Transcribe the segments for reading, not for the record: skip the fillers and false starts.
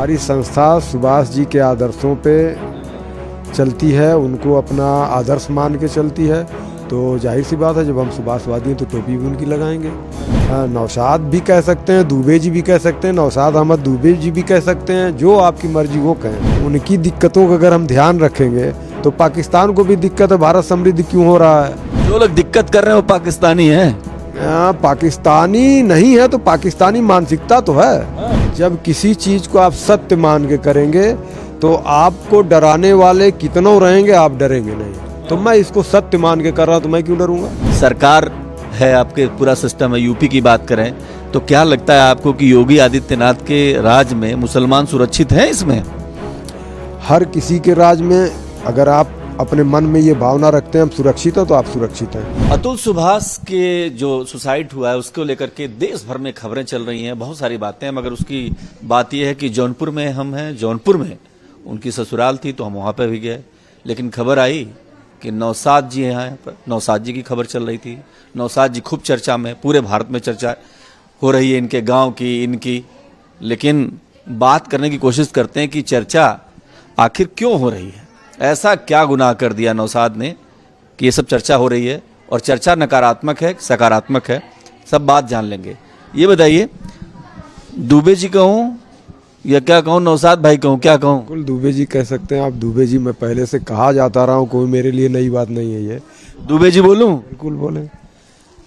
हमारी संस्था सुभाष जी के आदर्शों पे चलती है, उनको अपना आदर्श मान के चलती है। तो जाहिर सी बात है, जब हम सुभाषवादी हैं तो टोपी भी उनकी लगाएंगे। नौशाद भी कह सकते हैं, दुबे जी भी कह सकते हैं, नौशाद अहमद दुबे जी भी कह सकते हैं, जो आपकी मर्जी वो कहें। उनकी दिक्कतों का अगर हम ध्यान रखेंगे तो पाकिस्तान को भी दिक्कत है। भारत समृद्ध क्यों हो रहा है? जो लोग दिक्कत कर रहे हैं वो पाकिस्तानी हैं। पाकिस्तानी नहीं है तो पाकिस्तानी मानसिकता तो है। जब किसी चीज को आप सत्य मान के करेंगे तो आपको डराने वाले कितनों रहेंगे, आप डरेंगे नहीं। तो मैं इसको सत्य मान के कर रहा हूं तो मैं क्यों डरूंगा? सरकार है, आपके पूरा सिस्टम है। यूपी की बात करें तो क्या लगता है आपको कि योगी आदित्यनाथ के राज में मुसलमान सुरक्षित हैं? इसमें हर किसी के राज में अगर आप अपने मन में ये भावना रखते हैं हम सुरक्षित हैं तो आप सुरक्षित हैं। अतुल सुभाष के जो सुसाइड हुआ है उसको लेकर के देश भर में खबरें चल रही हैं, बहुत सारी बातें हैं। मगर उसकी बात यह है कि जौनपुर में हम हैं, जौनपुर में उनकी ससुराल थी तो हम वहां पर भी गए। लेकिन खबर आई कि नौशाद जी हैं यहाँ पर, नौशाद जी की खबर चल रही थी। नौशाद जी खूब चर्चा में, पूरे भारत में चर्चा हो रही है इनके गांव की, इनकी। लेकिन बात करने की कोशिश करते हैं कि चर्चा आखिर क्यों हो रही है, ऐसा क्या गुनाह कर दिया नौशाद ने कि ये सब चर्चा हो रही है। और चर्चा नकारात्मक है सकारात्मक है, सब बात जान लेंगे। ये बताइए, दुबे जी कहूँ या क्या कहूँ, नौशाद भाई कहूँ, क्या कहूँ? बिल्कुल दुबे जी कह सकते हैं आप। दुबे जी मैं पहले से कहा जाता रहा हूँ, कोई मेरे लिए नई बात नहीं है ये। दुबे जी बोलूं? बिल्कुल बोले,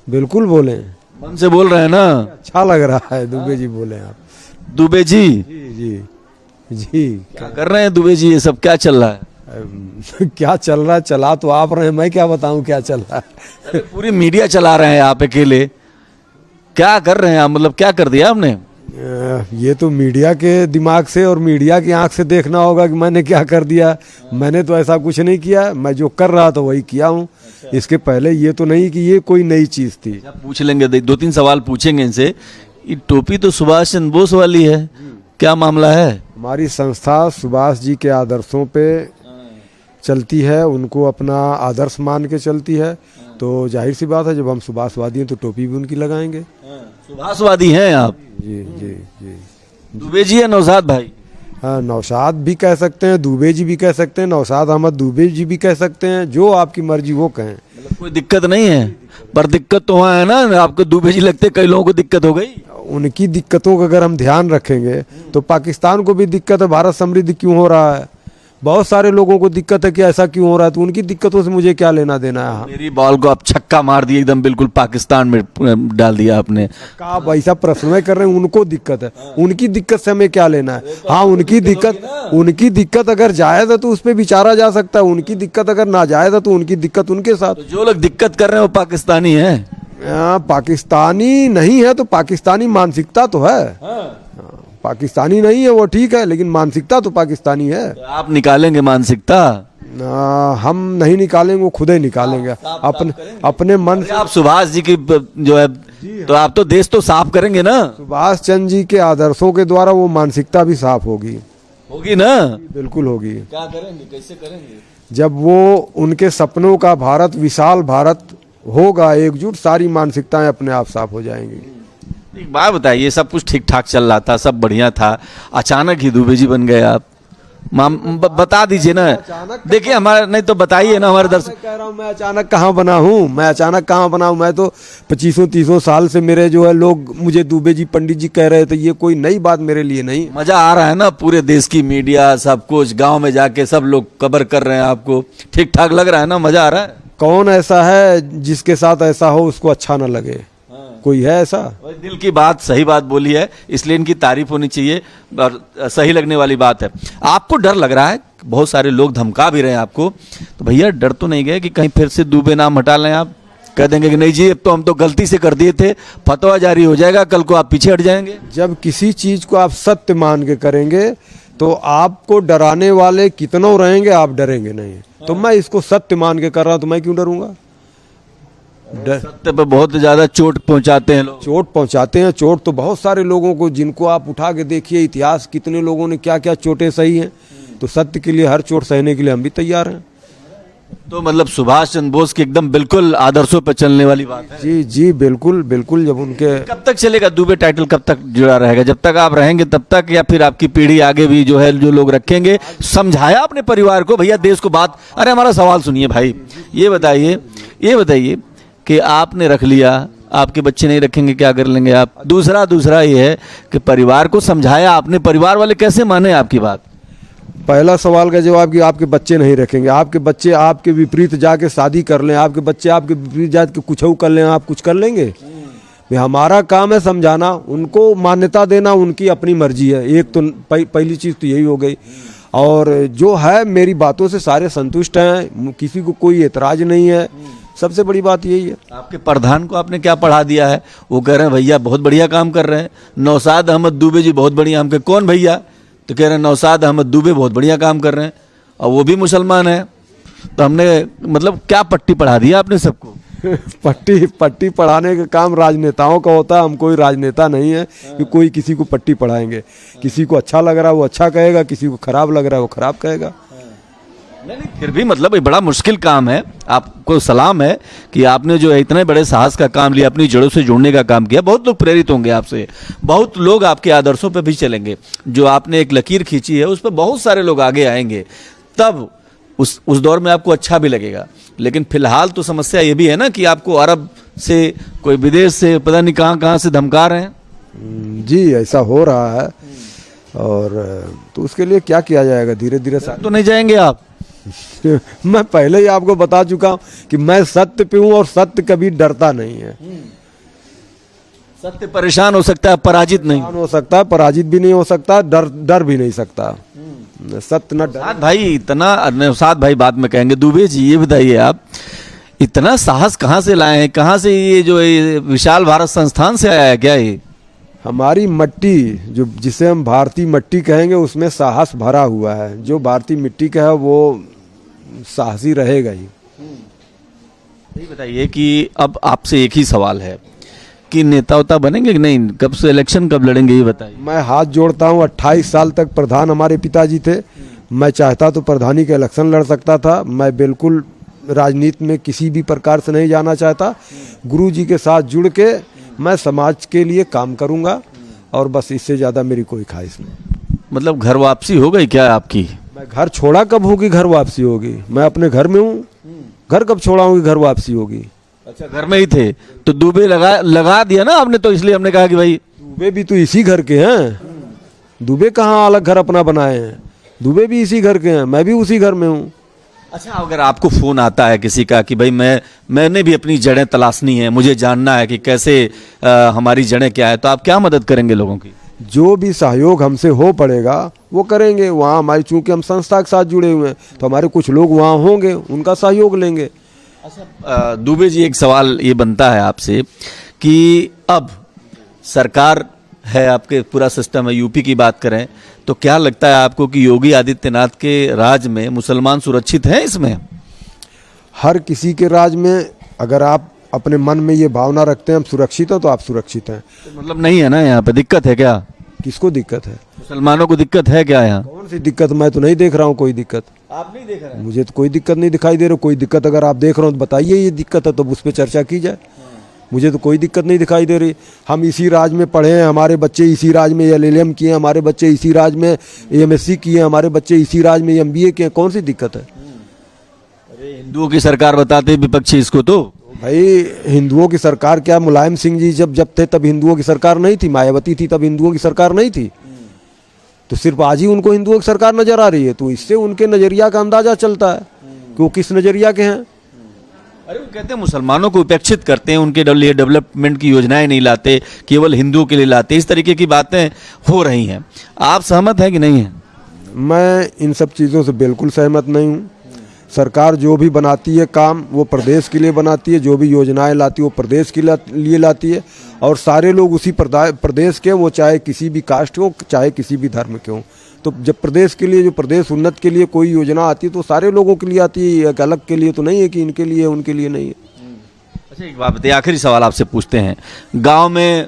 बिल्कुल बोले। मन से बोल रहे हैं ना? अच्छा लग रहा है दुबे जी बोले आप। दुबे जी जी जी जी। क्या कर रहे हैं दुबे जी? ये सब क्या चल रहा है? क्या चल रहा है? चला तो आप रहे हैं, मैं क्या बताऊं क्या चल रहा है। अरे पूरी मीडिया चला रहे हैं आप अकेले, क्या कर रहे हैं आप? मतलब क्या कर दिया आपने? ये तो मीडिया के दिमाग से और मीडिया की आंख से देखना होगा कि मैंने क्या कर दिया। मैंने तो ऐसा कुछ नहीं किया, मैं जो कर रहा था वही किया हूँ। इसके पहले ये तो नहीं कि ये कोई नई चीज थी। पूछ लेंगे, दो तीन सवाल पूछेंगे इनसे। ये टोपी तो सुभाष चंद्र बोस वाली है, क्या मामला है? हमारी संस्था सुभाष जी के आदर्शों पे चलती है, उनको अपना आदर्श मान के चलती है। तो जाहिर सी बात है, जब हम सुभाषवादी हैं तो टोपी भी उनकी लगाएंगे। सुभाषवादी हैं आप? जी जी जी। दुबे जी या नौशाद भाई? हाँ, नौशाद भी कह सकते हैं, दुबे जी भी कह सकते हैं, नौशाद अहमद दुबे जी भी कह सकते हैं, जो आपकी मर्जी वो कहें। मतलब कोई दिक्कत नहीं है, पर दिक्कत तो वहाँ है ना। आपको दुबे जी लगते, कई लोगों को दिक्कत हो गई। उनकी दिक्कतों का अगर हम ध्यान रखेंगे तो पाकिस्तान को भी दिक्कत है। भारत समृद्ध क्यों हो रहा है? बहुत सारे लोगों को दिक्कत है कि ऐसा क्यों हो रहा है। तो उनकी दिक्कतों से मुझे क्या लेना देना है? मेरी बॉल को आप छक्का मार दिए, एकदम बिल्कुल पाकिस्तान में डाल दिया आपने। आप ऐसा प्रश्न कर रहे हैं, उनको दिक्कत है, उनकी दिक्कत से हमें क्या लेना है? हाँ, उनकी दिक्कत अगर जायज है तो उस पर विचारा जा सकता है। उनकी दिक्कत अगर नाजायज है तो उनकी दिक्कत उनके साथ। तो जो लोग दिक्कत कर रहे हैं वो पाकिस्तानी हैं। पाकिस्तानी नहीं है तो पाकिस्तानी मानसिकता तो है। पाकिस्तानी नहीं है वो ठीक है, लेकिन मानसिकता तो पाकिस्तानी है। तो आप निकालेंगे मानसिकता? हम नहीं निकालेंगे, वो खुद ही निकालेंगे अपने मन से। आप सुभाष जी की जो है, तो आप तो देश तो साफ करेंगे ना? सुभाष चंद्र जी के आदर्शों के द्वारा वो मानसिकता भी साफ होगी ना? बिल्कुल होगी। क्या करेंगे, कैसे करेंगे? जब वो उनके सपनों का भारत, विशाल भारत होगा एकजुट, सारी मानसिकताएं अपने आप साफ हो जाएंगी। एक बात बताइए, सब कुछ ठीक ठाक चल रहा था, सब बढ़िया था, अचानक ही दुबे जी बन गए आप। बता दीजिए ना। देखिए हमारा नहीं तो बताइए ना, हमारे दर्शक। कह रहा हूँ मैं अचानक कहाँ बना हूँ, मैं अचानक कहाँ बना हूँ। मैं तो 25-30 साल से मेरे जो है लोग मुझे दुबे जी पंडित जी कह रहे थे। ये कोई नई बात मेरे लिए नहीं। मजा आ रहा है ना? पूरे देश की मीडिया, सब कुछ गांव में जाके सब लोग कवर कर रहे हैं आपको, ठीक ठाक लग रहा है ना? मजा आ रहा है? कौन ऐसा है जिसके साथ ऐसा हो उसको अच्छा न लगे? कोई है ऐसा? दिल की बात, सही बात बोली है, इसलिए इनकी तारीफ होनी चाहिए और सही लगने वाली बात है। आपको डर लग रहा है, बहुत सारे लोग धमका भी रहे हैं आपको, तो भैया डर तो नहीं गए कि कहीं फिर से दुबे नाम हटा लें? आप कह देंगे कि नहीं जी, अब तो हम तो गलती से कर दिए थे, फतवा जारी हो जाएगा, कल को आप पीछे हट जाएंगे। जब किसी चीज को आप सत्य मान के करेंगे तो आपको डराने वाले कितनों रहेंगे, आप डरेंगे नहीं। तो मैं इसको सत्य मान के कर रहा हूं तो मैं क्यों डरूंगा? सत्य पे बहुत ज्यादा चोट पहुंचाते हैं लोग। चोट पहुंचाते हैं, चोट तो बहुत सारे लोगों को, जिनको आप उठा के देखिए इतिहास, कितने लोगों ने क्या क्या चोटें सही हैं। तो सत्य के लिए हर चोट सहने के लिए हम भी तैयार हैं। तो मतलब सुभाष चंद्र बोस की एकदम बिल्कुल आदर्शों पर चलने वाली बात है। जी जी बिल्कुल बिल्कुल। जब उनके कब तक चलेगा दुबे टाइटल, कब तक जुड़ा रहेगा? जब तक आप रहेंगे तब तक, या फिर आपकी पीढ़ी आगे भी जो है, जो लोग रखेंगे? समझाया अपने परिवार को भैया देश को बात? अरे हमारा सवाल सुनिए भाई, ये बताइए कि आपने रख लिया, आपके बच्चे नहीं रखेंगे, क्या कर लेंगे आप? दूसरा ये है कि परिवार को समझाया आपने, परिवार वाले कैसे माने आपकी बात? पहला सवाल का जवाब कि आपके बच्चे नहीं रखेंगे। आपके बच्चे आपके विपरीत जाके शादी कर लें, आपके बच्चे आपके विपरीत जाके कुछ कर लें, आप कुछ कर लेंगे? भाई हमारा काम है समझाना, उनको मान्यता देना उनकी अपनी मर्जी है। एक तो पहली चीज़ तो यही हो गई। और जो है मेरी बातों से सारे संतुष्ट हैं, किसी को कोई एतराज नहीं है। सबसे बड़ी बात यही है। आपके प्रधान को आपने क्या पढ़ा दिया है? वो कह रहे हैं भैया बहुत बढ़िया काम कर रहे हैं, नौशाद अहमद दुबे जी बहुत बढ़िया। हम कहे कौन भैया? तो कह रहे हैं नौशाद अहमद दुबे बहुत बढ़िया काम कर रहे हैं, और वो भी मुसलमान है। तो हमने मतलब क्या पट्टी पढ़ा दिया आपने सबको? पट्टी पढ़ाने का काम राजनेताओं का होता है। हम कोई राजनेता नहीं है कि कोई किसी को पट्टी पढ़ाएंगे। किसी को अच्छा लग रहा है वो अच्छा कहेगा, किसी को खराब लग रहा है वो खराब कहेगा। नहीं, फिर भी मतलब ये बड़ा मुश्किल काम है। आपको सलाम है कि आपने जो है इतने बड़े साहस का काम लिया, अपनी जड़ों से जुड़ने का काम किया। बहुत लोग प्रेरित होंगे आपसे, बहुत लोग आपके आदर्शों पे भी चलेंगे। जो आपने एक लकीर खींची है उस पर बहुत सारे लोग आगे आएंगे, तब उस दौर में आपको अच्छा भी लगेगा। लेकिन फिलहाल तो समस्या ये भी है ना कि आपको अरब से, कोई विदेश से, पता नहीं कहाँ से धमका रहे हैं। जी ऐसा हो रहा है, और तो उसके लिए क्या किया जाएगा? धीरे धीरे तो नहीं जाएंगे आप? मैं पहले ही आपको बता चुका हूं कि मैं सत्य पे हूं, और सत्य कभी डरता नहीं है। सत्य परेशान हो सकता है, पराजित नहीं हो सकता, पराजित भी नहीं हो सकता, डर भी नहीं सकता। सत्य न डर। भाई इतना, नौशाद भाई बाद में कहेंगे। दुबे जी ये बताइए, आप इतना साहस कहाँ से लाए हैं? कहाँ से ये जो ये विशाल भारत संस्थान से आया है क्या? ये हमारी मट्टी, जो जिसे हम भारतीय मट्टी कहेंगे, उसमें साहस भरा हुआ है। जो भारतीय मिट्टी का है वो साहसी रहेगा ही। ये बताइए कि अब आपसे एक ही सवाल है कि नेता उता बनेंगे कि नहीं? कब से इलेक्शन कब लड़ेंगे ये बताइए। मैं हाथ जोड़ता हूँ, 28 साल तक प्रधान हमारे पिताजी थे। मैं चाहता तो प्रधानी का इलेक्शन लड़ सकता था। मैं बिल्कुल राजनीति में किसी भी प्रकार से नहीं जाना चाहता। गुरु जी के साथ जुड़ के मैं समाज के लिए काम करूंगा, और बस इससे ज़्यादा मेरी कोई ख्वाहिश नहीं। मतलब घर वापसी हो गई क्या आपकी? मैं घर छोड़ा कब होगी घर वापसी होगी? मैं अपने घर में हूँ। घर कब छोड़ा हूँ कि घर वापसी होगी? अच्छा, घर में ही थे तो दुबे लगा दिया ना आपने, तो इसलिए हमने कहा कि भाई दुबे भी तो इसी घर के हैं। दुबे कहाँ अलग घर अपना बनाए हैं? दुबे भी इसी घर के हैं, मैं भी उसी घर में हूँ। अच्छा, अगर आपको फोन आता है किसी का कि भाई मैंने भी अपनी जड़ें तलाशनी है, मुझे जानना है कि कैसे हमारी जड़ें क्या है, तो आप क्या मदद करेंगे लोगों की? जो भी सहयोग हमसे हो पड़ेगा वो करेंगे। वहाँ हमारी, चूंकि हम संस्था के साथ जुड़े हुए हैं, तो हमारे कुछ लोग वहाँ होंगे, उनका सहयोग लेंगे। अच्छा दुबे जी, एक सवाल ये बनता है आपसे कि अब सरकार है, आपके पूरा सिस्टम है, यूपी की बात करें तो क्या लगता है आपको कि योगी आदित्यनाथ के राज में मुसलमान सुरक्षित हैं? इसमें हर किसी के राज में अगर आप अपने मन में ये भावना रखते हैं हम सुरक्षित हो, तो आप सुरक्षित हैं। तो मतलब नहीं है ना, यहाँ पे दिक्कत है क्या? किसको दिक्कत है? मुसलमानों को दिक्कत है क्या यहाँ? कौन सी दिक्कत? मैं तो नहीं देख रहा हूँ कोई दिक्कत। आप नहीं देख रहे हैं? मुझे तो कोई दिक्कत नहीं दिखाई दे रही। कोई दिक्कत अगर आप देख रहे हो तो बताइए ये दिक्कत है, तो उस पर चर्चा की जाए। मुझे तो कोई दिक्कत नहीं दिखाई दे रही। हम इसी राज में पढ़े हैं, हमारे बच्चे इसी राज में LLM किए, हमारे बच्चे इसी राज में MSc किए, हमारे बच्चे इसी राज में MBA किए। कौन सी दिक्कत है? अरे हिंदुओं की सरकार बताते विपक्षी इसको। तो भाई हिंदुओं की सरकार क्या? मुलायम सिंह जी जब थे तब हिंदुओं की सरकार नहीं थी। मायावती थी तब हिंदुओं की सरकार नहीं थी। तो सिर्फ आज ही उनको हिंदुओं की सरकार नजर आ रही है, तो इससे उनके नजरिया का अंदाजा चलता है कि वो किस नजरिया के हैं। अरे वो कहते हैं मुसलमानों को उपेक्षित करते हैं, उनके लिए डेवलपमेंट की योजनाएं नहीं लाते, केवल हिंदुओं के लिए लाते। इस तरीके की बातें हो रही हैं। आप सहमत हैं कि नहीं हैं? मैं इन सब चीज़ों से बिल्कुल सहमत नहीं हूँ। सरकार जो भी बनाती है काम वो प्रदेश के लिए बनाती है, जो भी योजनाएं लाती है वो प्रदेश के लिए लाती है, और सारे लोग उसी प्रदेश के, वो चाहे किसी भी कास्ट हो, चाहे किसी भी धर्म के हों। तो जब प्रदेश के लिए, जो प्रदेश उन्नत के लिए कोई योजना आती है तो सारे लोगों के लिए आती है, एक अलग के लिए तो नहीं है कि इनके लिए उनके लिए नहीं है। अच्छा एक बात बताइए, आखिरी सवाल आपसे पूछते हैं। गांव में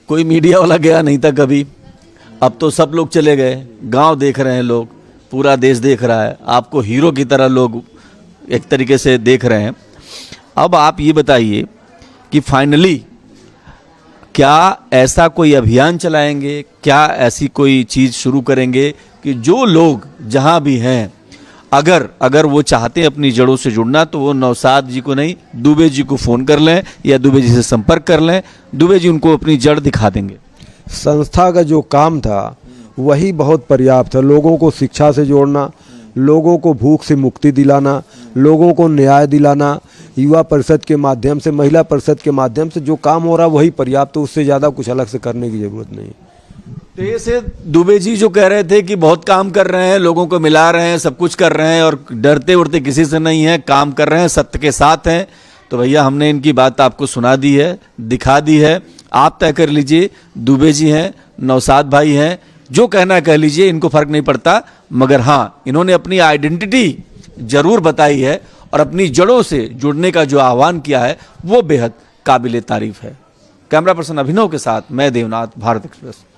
कोई मीडिया वाला गया नहीं था कभी, अब तो सब लोग चले गए, गांव देख रहे हैं लोग, पूरा देश देख रहा है आपको, हीरो की तरह लोग एक तरीके से देख रहे हैं। अब आप ये बताइए कि फाइनली क्या ऐसा कोई अभियान चलाएंगे, क्या ऐसी कोई चीज़ शुरू करेंगे कि जो लोग जहां भी हैं, अगर वो चाहते हैं अपनी जड़ों से जुड़ना, तो वो नौशाद जी को नहीं, दुबे जी को फ़ोन कर लें या दुबे जी से संपर्क कर लें, दुबे जी उनको अपनी जड़ दिखा देंगे। संस्था का जो काम था वही बहुत पर्याप्त है। लोगों को शिक्षा से जोड़ना, लोगों को भूख से मुक्ति दिलाना, लोगों को न्याय दिलाना, युवा परिषद के माध्यम से, महिला परिषद के माध्यम से जो काम हो रहा है वही पर्याप्त है। उससे ज़्यादा कुछ अलग से करने की ज़रूरत नहीं। तो ये से दुबे जी जो कह रहे थे कि बहुत काम कर रहे हैं, लोगों को मिला रहे हैं, सब कुछ कर रहे हैं और डरते उड़ते किसी से नहीं है, काम कर रहे हैं, सत्य के साथ हैं, तो भैया हमने इनकी बात आपको सुना दी है, दिखा दी है। आप तय कर लीजिए, दुबे जी हैं, नौशाद भाई हैं, जो कहना कह लीजिए, इनको फर्क नहीं पड़ता। मगर हाँ, इन्होंने अपनी आइडेंटिटी जरूर बताई है और अपनी जड़ों से जुड़ने का जो आह्वान किया है वो बेहद काबिले तारीफ है। कैमरा पर्सन अभिनव के साथ मैं देवनाथ, भारत एक्सप्रेस।